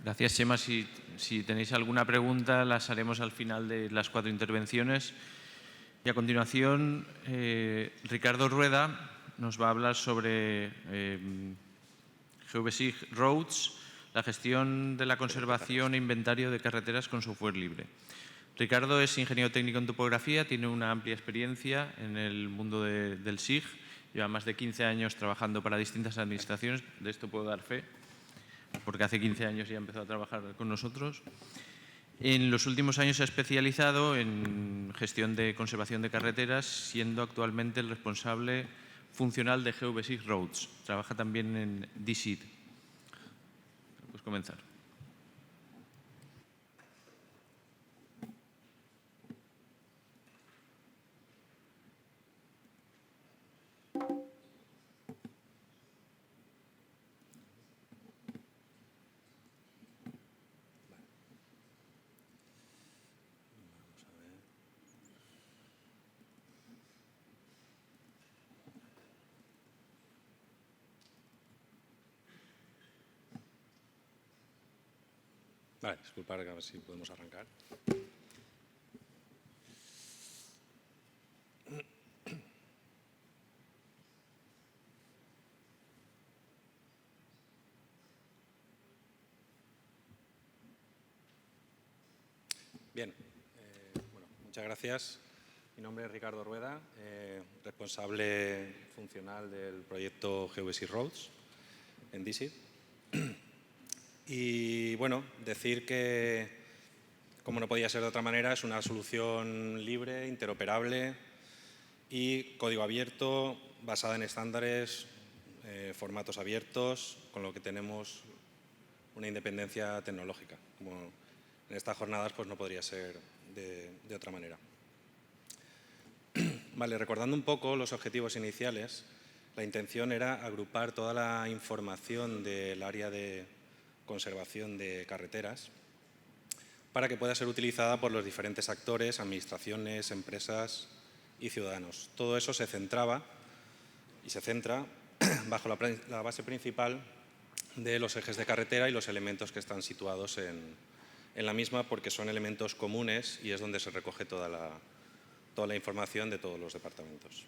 Gracias, Chema. Si tenéis alguna pregunta, las haremos al final de las 4 intervenciones. Y a continuación, Ricardo Rueda nos va a hablar sobre GeoBSIG Roads, la gestión de la conservación e inventario de carreteras con software libre. Ricardo es ingeniero técnico en topografía, tiene una amplia experiencia en el mundo del SIG, lleva más de 15 años trabajando para distintas administraciones, de esto puedo dar fe, porque hace 15 años ya empezó a trabajar con nosotros. En los últimos años se ha especializado en gestión de conservación de carreteras, siendo actualmente el responsable funcional de GeoBSIG Roads. Trabaja también en DSID. Puedes comenzar. Vale, disculpad, a ver si podemos arrancar. Bien, bueno, muchas gracias. Mi nombre es Ricardo Rueda, responsable funcional del proyecto GeoBSIG Roads en DSID. Y bueno, decir que, como no podía ser de otra manera, es una solución libre, interoperable y código abierto, basada en estándares, formatos abiertos, con lo que tenemos una independencia tecnológica. Como en estas jornadas pues no podría ser de otra manera. Vale, recordando un poco los objetivos iniciales, la intención era agrupar toda la información del área de conservación de carreteras para que pueda ser utilizada por los diferentes actores, administraciones, empresas y ciudadanos. Todo eso se centraba y se centra bajo la base principal de los ejes de carretera y los elementos que están situados en la misma, porque son elementos comunes y es donde se recoge toda la información de todos los departamentos.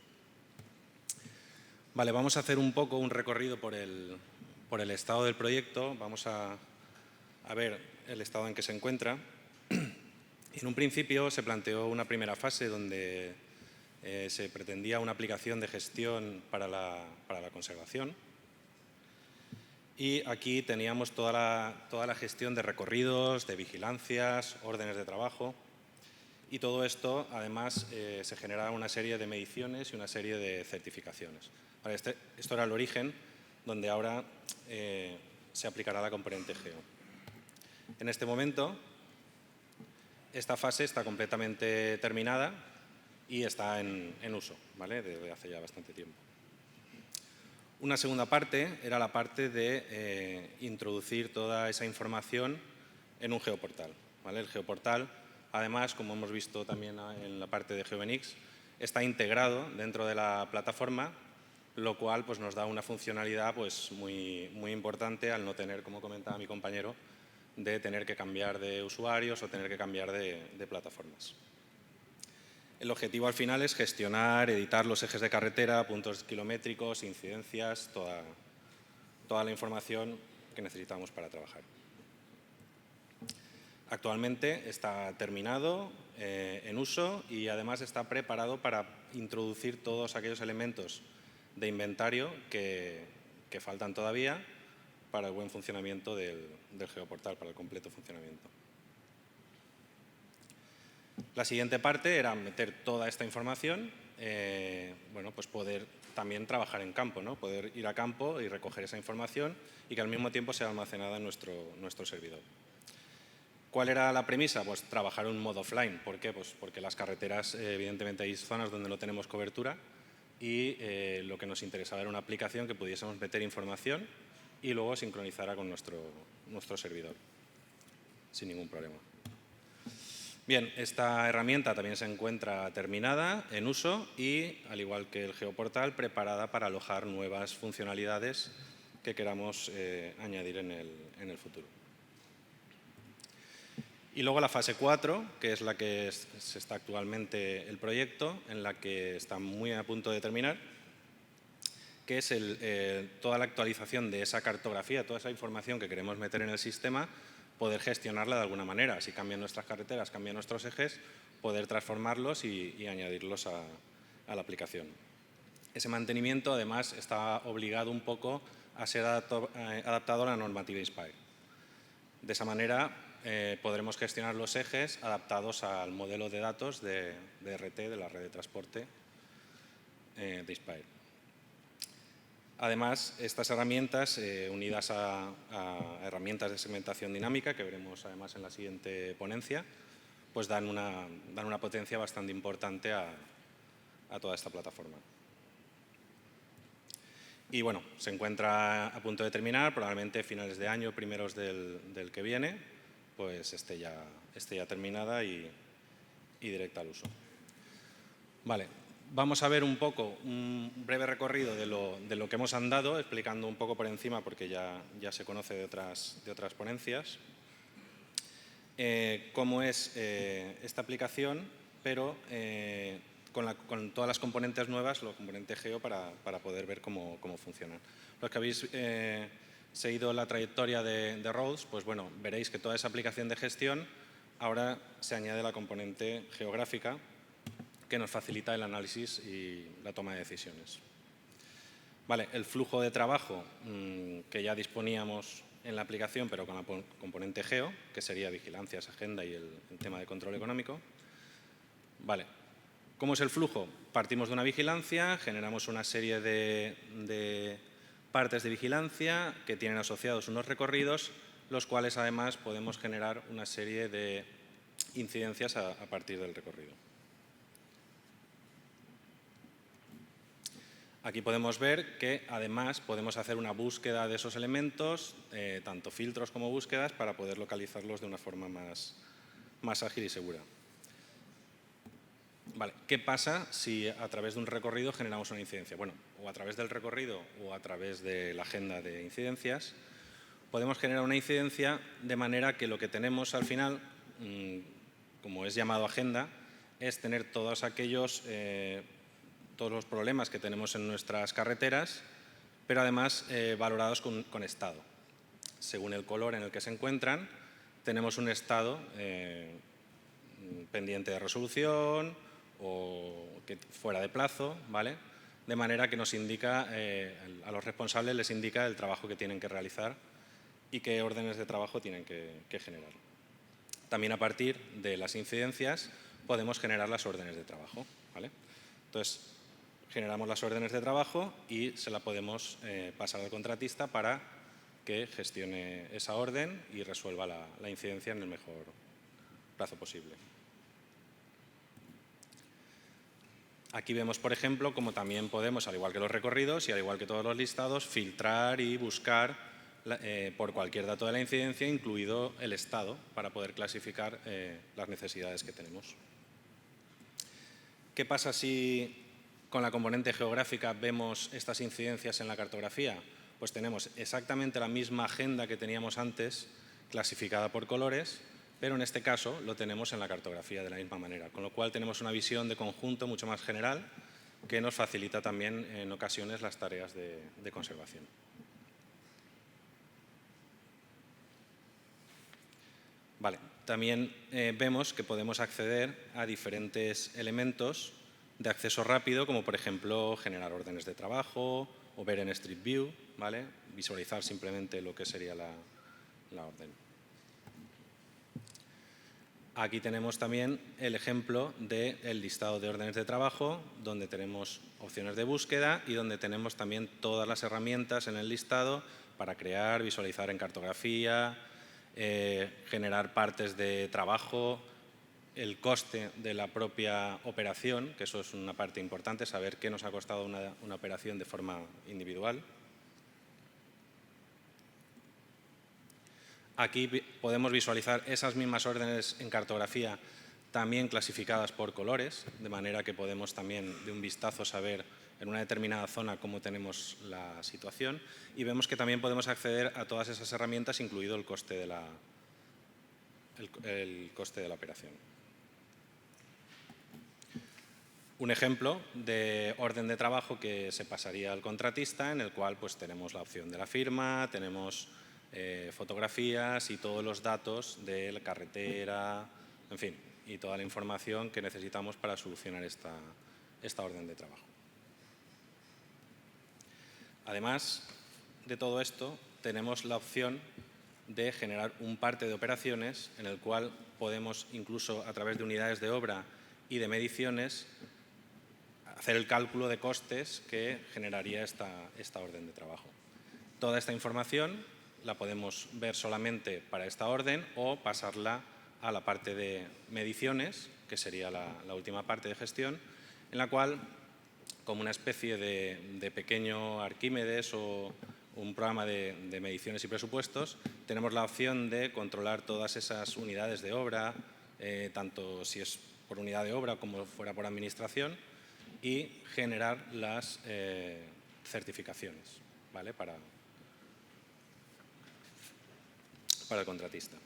Vale, vamos a hacer un poco un recorrido por el estado del proyecto. Vamos a ver el estado en que se encuentra. En un principio se planteó una primera fase donde se pretendía una aplicación de gestión para la conservación. Y aquí teníamos toda la gestión de recorridos, de vigilancias, órdenes de trabajo. Y todo esto, además, se generaba una serie de mediciones y una serie de certificaciones. Vale, esto era el origen, donde ahora se aplicará la componente Geo. En este momento, esta fase está completamente terminada y está en uso, ¿vale? Desde hace ya bastante tiempo. Una segunda parte era la parte de introducir toda esa información en un geoportal, ¿vale? El geoportal, además, como hemos visto también en la parte de GeoBenix, está integrado dentro de la plataforma, lo cual pues, nos da una funcionalidad pues, muy importante al no tener, como comentaba mi compañero, de tener que cambiar de usuarios o tener que cambiar de plataformas. El objetivo al final es gestionar, editar los ejes de carretera, puntos kilométricos, incidencias, toda la información que necesitamos para trabajar. Actualmente está terminado, en uso y además está preparado para introducir todos aquellos elementos de inventario que faltan todavía para el buen funcionamiento del geoportal, para el completo funcionamiento. La siguiente parte era meter toda esta información, bueno, pues poder también trabajar en campo, ¿no? Poder ir a campo y recoger esa información y que al mismo tiempo sea almacenada en nuestro servidor. ¿Cuál era la premisa? Pues trabajar en un modo offline. ¿Por qué? Pues porque las carreteras, evidentemente, hay zonas donde no tenemos cobertura y lo que nos interesaba era una aplicación que pudiésemos meter información y luego sincronizara con nuestro servidor sin ningún problema. Bien, esta herramienta también se encuentra terminada, en uso y, al igual que el geoportal, preparada para alojar nuevas funcionalidades que queramos añadir en el futuro. Y luego la fase 4, que es la que se está actualmente el proyecto, en la que está muy a punto de terminar, que es toda la actualización de esa cartografía, toda esa información que queremos meter en el sistema, poder gestionarla de alguna manera. Si cambian nuestras carreteras, cambian nuestros ejes, poder transformarlos y añadirlos a la aplicación. Ese mantenimiento, además, está obligado un poco a ser adaptado a la normativa INSPIRE. De esa manera, podremos gestionar los ejes adaptados al modelo de datos de RT, de la red de transporte de INSPIRE. Además, estas herramientas, unidas a herramientas de segmentación dinámica, que veremos además en la siguiente ponencia, pues dan una potencia bastante importante a toda esta plataforma. Y bueno, se encuentra a punto de terminar, probablemente finales de año, primeros del que viene, pues esté ya terminada y directa al uso. Vale, vamos a ver un poco, un breve recorrido de lo que hemos andado, explicando un poco por encima, porque ya se conoce de otras ponencias, cómo es esta aplicación, pero con todas las componentes nuevas, los componentes Geo, para poder ver cómo funcionan. Los que habéis seguido la trayectoria de Roads, pues bueno, veréis que toda esa aplicación de gestión ahora se añade la componente geográfica, que nos facilita el análisis y la toma de decisiones. Vale, el flujo de trabajo que ya disponíamos en la aplicación, pero con la componente Geo, que sería vigilancias, agenda y el tema de control económico. Vale. ¿Cómo es el flujo? Partimos de una vigilancia, generamos una serie de partes de vigilancia que tienen asociados unos recorridos, los cuales además podemos generar una serie de incidencias a partir del recorrido. Aquí podemos ver que además podemos hacer una búsqueda de esos elementos, tanto filtros como búsquedas, para poder localizarlos de una forma más ágil y segura. Vale, ¿qué pasa si a través de un recorrido generamos una incidencia? Bueno, o a través del recorrido o a través de la agenda de incidencias, podemos generar una incidencia de manera que lo que tenemos al final, como es llamado agenda, es tener todos los problemas que tenemos en nuestras carreteras, pero además valorados con estado. Según el color en el que se encuentran, tenemos un estado pendiente de resolución o que fuera de plazo, ¿vale? De manera que nos indica, a los responsables les indica el trabajo que tienen que realizar y qué órdenes de trabajo tienen que generar. También a partir de las incidencias podemos generar las órdenes de trabajo, ¿vale? Entonces, generamos las órdenes de trabajo y se la podemos pasar al contratista para que gestione esa orden y resuelva la incidencia en el mejor plazo posible. Aquí vemos, por ejemplo, cómo también podemos, al igual que los recorridos y al igual que todos los listados, filtrar y buscar por cualquier dato de la incidencia, incluido el estado, para poder clasificar las necesidades que tenemos. ¿Qué pasa si con la componente geográfica vemos estas incidencias en la cartografía? Pues tenemos exactamente la misma agenda que teníamos antes, clasificada por colores, pero en este caso lo tenemos en la cartografía de la misma manera, con lo cual tenemos una visión de conjunto mucho más general que nos facilita también en ocasiones las tareas de conservación. Vale, también vemos que podemos acceder a diferentes elementos de acceso rápido, como por ejemplo generar órdenes de trabajo o ver en Street View, ¿vale? Visualizar simplemente lo que sería la orden. Aquí tenemos también el ejemplo del listado de órdenes de trabajo, donde tenemos opciones de búsqueda y donde tenemos también todas las herramientas en el listado para crear, visualizar en cartografía, generar partes de trabajo, el coste de la propia operación, que eso es una parte importante, saber qué nos ha costado una operación de forma individual. Aquí podemos visualizar esas mismas órdenes en cartografía también clasificadas por colores, de manera que podemos también de un vistazo saber en una determinada zona cómo tenemos la situación, y vemos que también podemos acceder a todas esas herramientas, incluido el coste de el coste de la operación. Un ejemplo de orden de trabajo que se pasaría al contratista, en el cual pues, tenemos la opción de la firma, tenemos fotografías y todos los datos de la carretera, en fin, y toda la información que necesitamos para solucionar esta orden de trabajo. Además de todo esto, tenemos la opción de generar un parte de operaciones en el cual podemos, incluso a través de unidades de obra y de mediciones, hacer el cálculo de costes que generaría esta orden de trabajo. Toda esta información la podemos ver solamente para esta orden o pasarla a la parte de mediciones, que sería la última parte de gestión, en la cual, como una especie de pequeño Arquímedes o un programa de mediciones y presupuestos, tenemos la opción de controlar todas esas unidades de obra, tanto si es por unidad de obra como fuera por administración, y generar las certificaciones, ¿vale? para el contratista.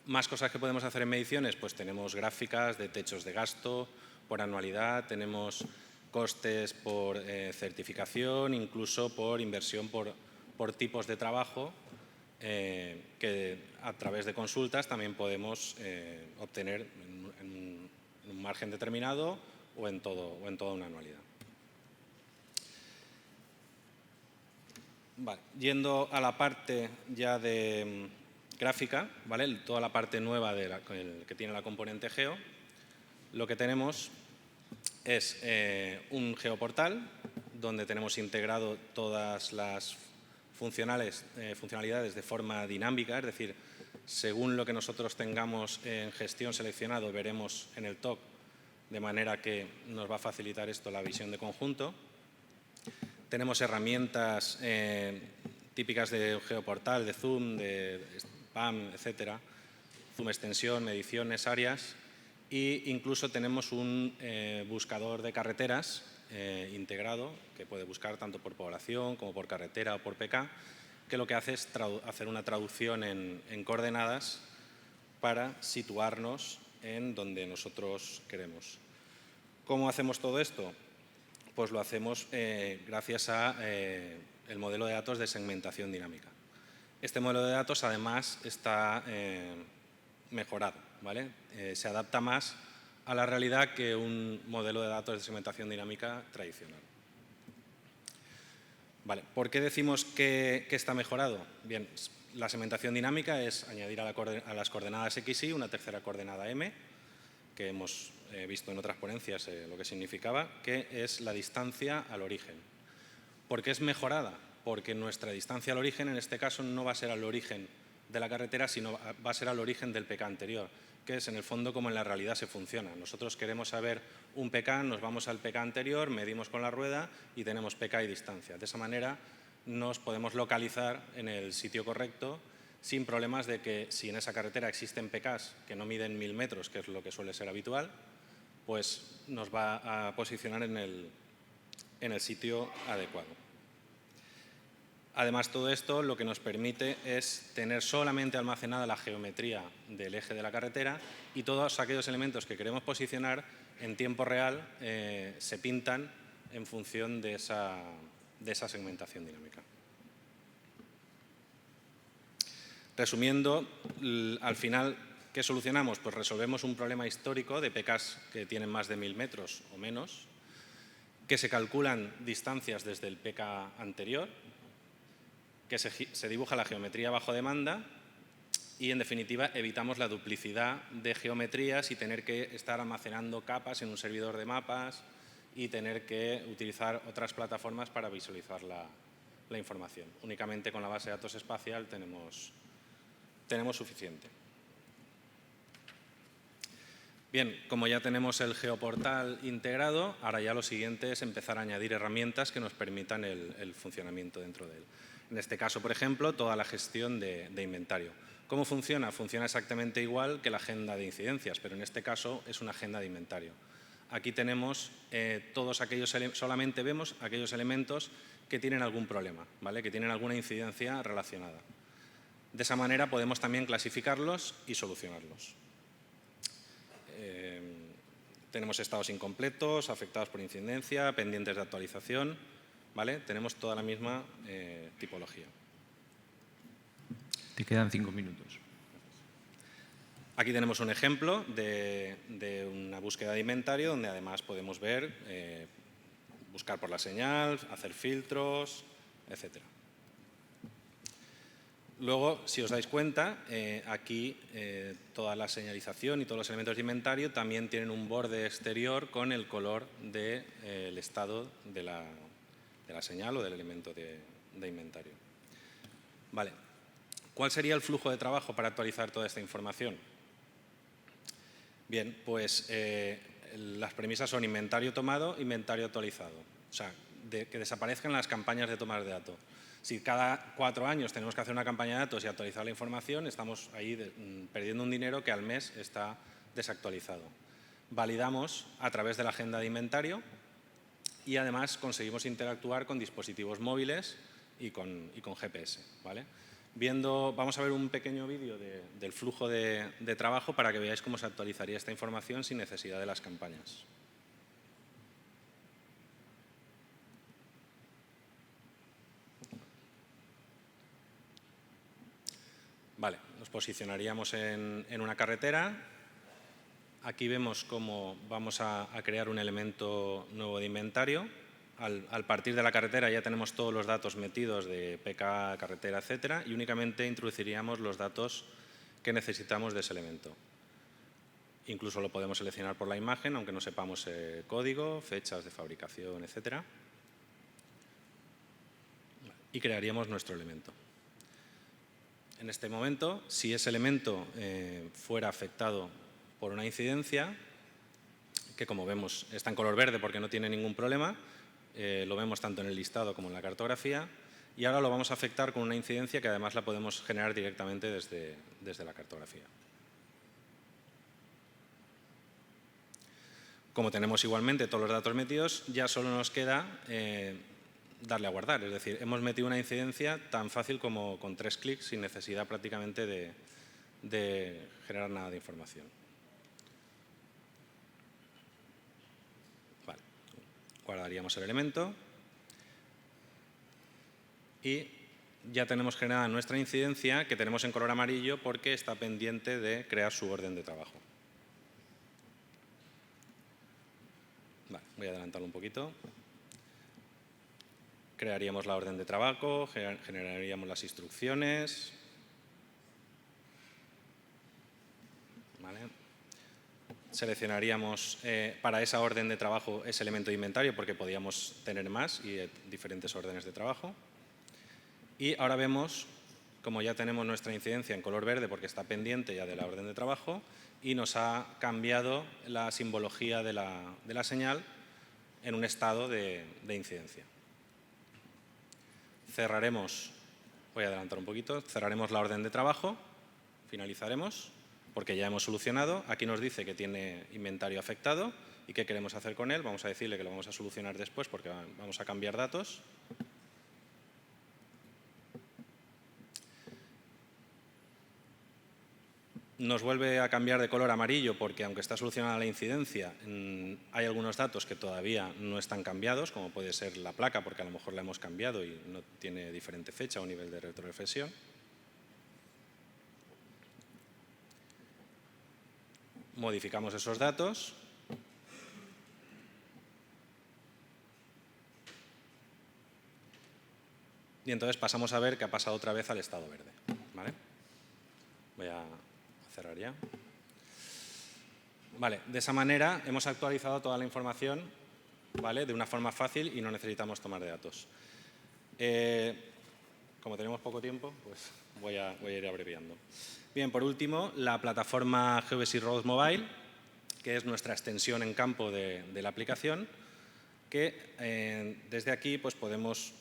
Más cosas que podemos hacer en mediciones, pues tenemos gráficas de techos de gasto por anualidad, tenemos costes por certificación, incluso por inversión por tipos de trabajo, que a través de consultas también podemos obtener en un margen determinado o en toda una anualidad. Vale. Yendo a la parte ya de gráfica, ¿vale? Toda la parte nueva que tiene la componente Geo, lo que tenemos es un geoportal donde tenemos integrado todas las funcionalidades de forma dinámica, es decir, según lo que nosotros tengamos en gestión seleccionado, veremos en el TOC, de manera que nos va a facilitar esto la visión de conjunto. Tenemos herramientas típicas de geoportal, de zoom, de spam, etcétera, zoom extensión, mediciones, áreas, e incluso tenemos un buscador de carreteras integrado que puede buscar tanto por población como por carretera o por PK, que lo que hace es hacer una traducción en coordenadas para situarnos en donde nosotros queremos. ¿Cómo hacemos todo esto? Pues lo hacemos gracias a el modelo de datos de segmentación dinámica. Este modelo de datos además está mejorado, ¿vale? Se adapta más a la realidad que un modelo de datos de segmentación dinámica tradicional. Vale, ¿por qué decimos que está mejorado? Bien, la segmentación dinámica es añadir a las coordenadas X, Y una tercera coordenada M, que hemos visto en otras ponencias lo que significaba, que es la distancia al origen. ¿Por qué es mejorada? Porque nuestra distancia al origen, en este caso, no va a ser al origen de la carretera, sino va a ser al origen del PK anterior, que es en el fondo como en la realidad se funciona. Nosotros queremos saber un PK, nos vamos al PK anterior, medimos con la rueda y tenemos PK y distancia. De esa manera nos podemos localizar en el sitio correcto sin problemas de que si en esa carretera existen PKs que no miden 1000 metros, que es lo que suele ser habitual, pues nos va a posicionar en el sitio adecuado. Además, todo esto lo que nos permite es tener solamente almacenada la geometría del eje de la carretera y todos aquellos elementos que queremos posicionar en tiempo real se pintan en función de esa segmentación dinámica. Resumiendo, al final, ¿qué solucionamos? Pues resolvemos un problema histórico de PKs que tienen más de 1000 metros o menos, que se calculan distancias desde el PK anterior, que se dibuja la geometría bajo demanda y, en definitiva, evitamos la duplicidad de geometrías y tener que estar almacenando capas en un servidor de mapas y tener que utilizar otras plataformas para visualizar la información. Únicamente con la base de datos espacial tenemos suficiente. Bien, como ya tenemos el geoportal integrado, ahora ya lo siguiente es empezar a añadir herramientas que nos permitan el funcionamiento dentro de él. En este caso, por ejemplo, toda la gestión de inventario. ¿Cómo funciona? Funciona exactamente igual que la agenda de incidencias, pero en este caso es una agenda de inventario. Aquí tenemos solamente vemos aquellos elementos que tienen algún problema, ¿vale? Que tienen alguna incidencia relacionada. De esa manera podemos también clasificarlos y solucionarlos. Tenemos estados incompletos, afectados por incidencia, pendientes de actualización, ¿vale? Tenemos toda la misma tipología. Te quedan 5 minutos. Aquí tenemos un ejemplo de una búsqueda de inventario donde además podemos ver, buscar por la señal, hacer filtros, etcétera. Luego, si os dais cuenta, aquí toda la señalización y todos los elementos de inventario también tienen un borde exterior con el color del estado de la señal o del elemento de inventario. Vale. ¿Cuál sería el flujo de trabajo para actualizar toda esta información? Bien, pues las premisas son inventario tomado, inventario actualizado. O sea, que desaparezcan las campañas de tomar de datos. Si cada 4 años tenemos que hacer una campaña de datos y actualizar la información, estamos ahí perdiendo un dinero que al mes está desactualizado. Validamos a través de la agenda de inventario y además conseguimos interactuar con dispositivos móviles y con GPS, ¿vale? Vamos a ver un pequeño vídeo del flujo de trabajo para que veáis cómo se actualizaría esta información sin necesidad de las campañas. Vale, nos posicionaríamos en una carretera. Aquí vemos cómo vamos a crear un elemento nuevo de inventario. Al partir de la carretera ya tenemos todos los datos metidos de PK, carretera, etcétera, y únicamente introduciríamos los datos que necesitamos de ese elemento. Incluso lo podemos seleccionar por la imagen, aunque no sepamos código, fechas de fabricación, etcétera. Y crearíamos nuestro elemento. En este momento, si ese elemento fuera afectado por una incidencia, que como vemos está en color verde porque no tiene ningún problema, lo vemos tanto en el listado como en la cartografía, y ahora lo vamos a afectar con una incidencia que además la podemos generar directamente desde la cartografía. Como tenemos igualmente todos los datos metidos, ya solo nos queda darle a guardar. Es decir, hemos metido una incidencia tan fácil como con 3 clics sin necesidad prácticamente de generar nada de información. Vale. Guardaríamos el elemento y ya tenemos generada nuestra incidencia que tenemos en color amarillo porque está pendiente de crear su orden de trabajo. Vale, voy a adelantarlo un poquito. Crearíamos la orden de trabajo, generaríamos las instrucciones. ¿Vale? Seleccionaríamos para esa orden de trabajo ese elemento de inventario porque podíamos tener más y diferentes órdenes de trabajo. Y ahora vemos como ya tenemos nuestra incidencia en color verde porque está pendiente ya de la orden de trabajo y nos ha cambiado la simbología de la señal en un estado de incidencia. Cerraremos, voy a adelantar un poquito, cerraremos la orden de trabajo, finalizaremos, porque ya hemos solucionado. Aquí nos dice que tiene inventario afectado y qué queremos hacer con él. Vamos a decirle que lo vamos a solucionar después porque vamos a cambiar datos. Nos vuelve a cambiar de color amarillo porque aunque está solucionada la incidencia, hay algunos datos que todavía no están cambiados, como puede ser la placa porque a lo mejor la hemos cambiado y no tiene diferente fecha o nivel de retroreflexión. Modificamos esos datos. Y entonces pasamos a ver que ha pasado otra vez al estado verde. ¿Vale? Voy a cerrar ya. Vale, de esa manera hemos actualizado toda la información, ¿vale? De una forma fácil y no necesitamos tomar de datos. Como tenemos poco tiempo, pues voy a ir abreviando. Bien, por último, la plataforma Geodesy Road Mobile, que es nuestra extensión en campo de la aplicación, que desde aquí pues, podemos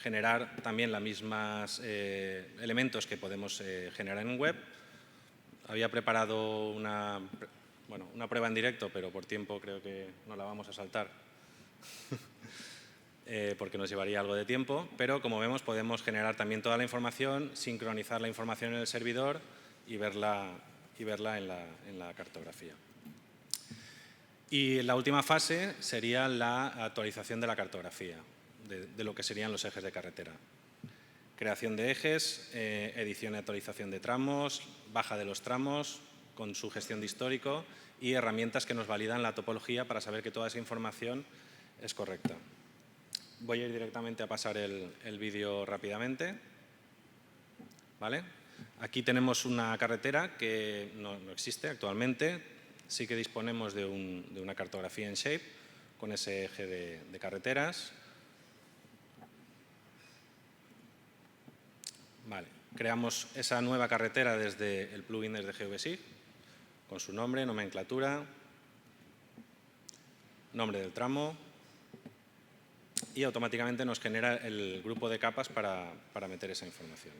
generar también los mismos elementos que podemos generar en web. Había preparado una prueba en directo, pero por tiempo creo que no la vamos a saltar. porque nos llevaría algo de tiempo, pero como vemos podemos generar también toda la información, sincronizar la información en el servidor y verla en la cartografía. Y la última fase sería la actualización de la cartografía, de lo que serían los ejes de carretera. Creación de ejes, edición y actualización de tramos, baja de los tramos con su gestión de histórico y herramientas que nos validan la topología para saber que toda esa información es correcta. Voy a ir directamente a pasar el vídeo rápidamente. ¿Vale? Aquí tenemos una carretera que no existe actualmente. Sí que disponemos de una cartografía en Shape con ese eje de carreteras. Vale. Creamos esa nueva carretera desde el plugin desde GVSig, con su nombre, nomenclatura, nombre del tramo, y automáticamente nos genera el grupo de capas para meter esa información.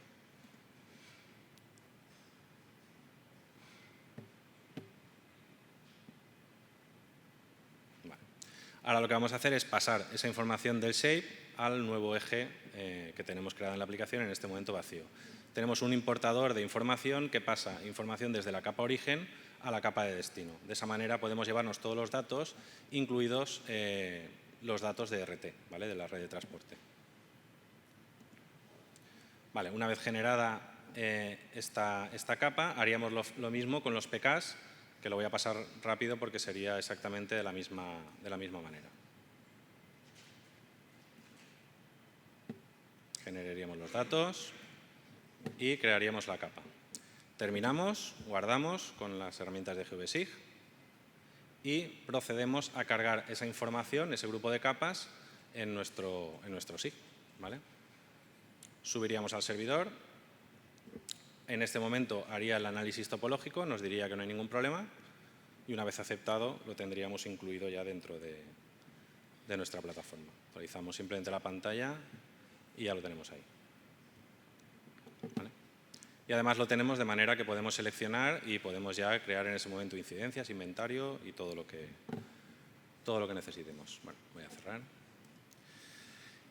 Vale. Ahora lo que vamos a hacer es pasar esa información del shape al nuevo eje que tenemos creado en la aplicación, en este momento vacío. Tenemos un importador de información que pasa información desde la capa origen a la capa de destino. De esa manera podemos llevarnos todos los datos, incluidos los datos de RT, ¿vale? De la red de transporte. Vale, una vez generada esta capa, haríamos lo mismo con los PKs, que lo voy a pasar rápido porque sería exactamente de la misma manera. Generaríamos los datos y crearíamos la capa. Terminamos, guardamos con las herramientas de GVSig y procedemos a cargar esa información, ese grupo de capas, en nuestro SIG. ¿Vale? Subiríamos al servidor. En este momento haría el análisis topológico, nos diría que no hay ningún problema y una vez aceptado lo tendríamos incluido ya dentro de nuestra plataforma. Actualizamos simplemente la pantalla y ya lo tenemos ahí. ¿Vale? Y además lo tenemos de manera que podemos seleccionar y podemos ya crear en ese momento incidencias, inventario y todo lo que necesitemos. Bueno, voy a cerrar.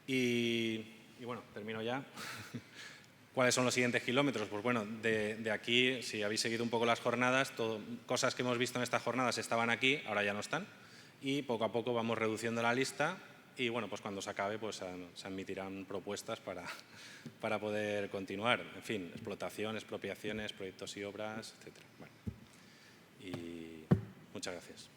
Y bueno, termino ya. ¿Cuáles son los siguientes kilómetros? Pues bueno, de aquí, si habéis seguido un poco las jornadas, cosas que hemos visto en estas jornadas estaban aquí, ahora ya no están. Y poco a poco vamos reduciendo la lista y bueno, pues cuando se acabe pues se admitirán propuestas para poder continuar. En fin, explotación, expropiaciones, proyectos y obras, etc. Bueno, y muchas gracias.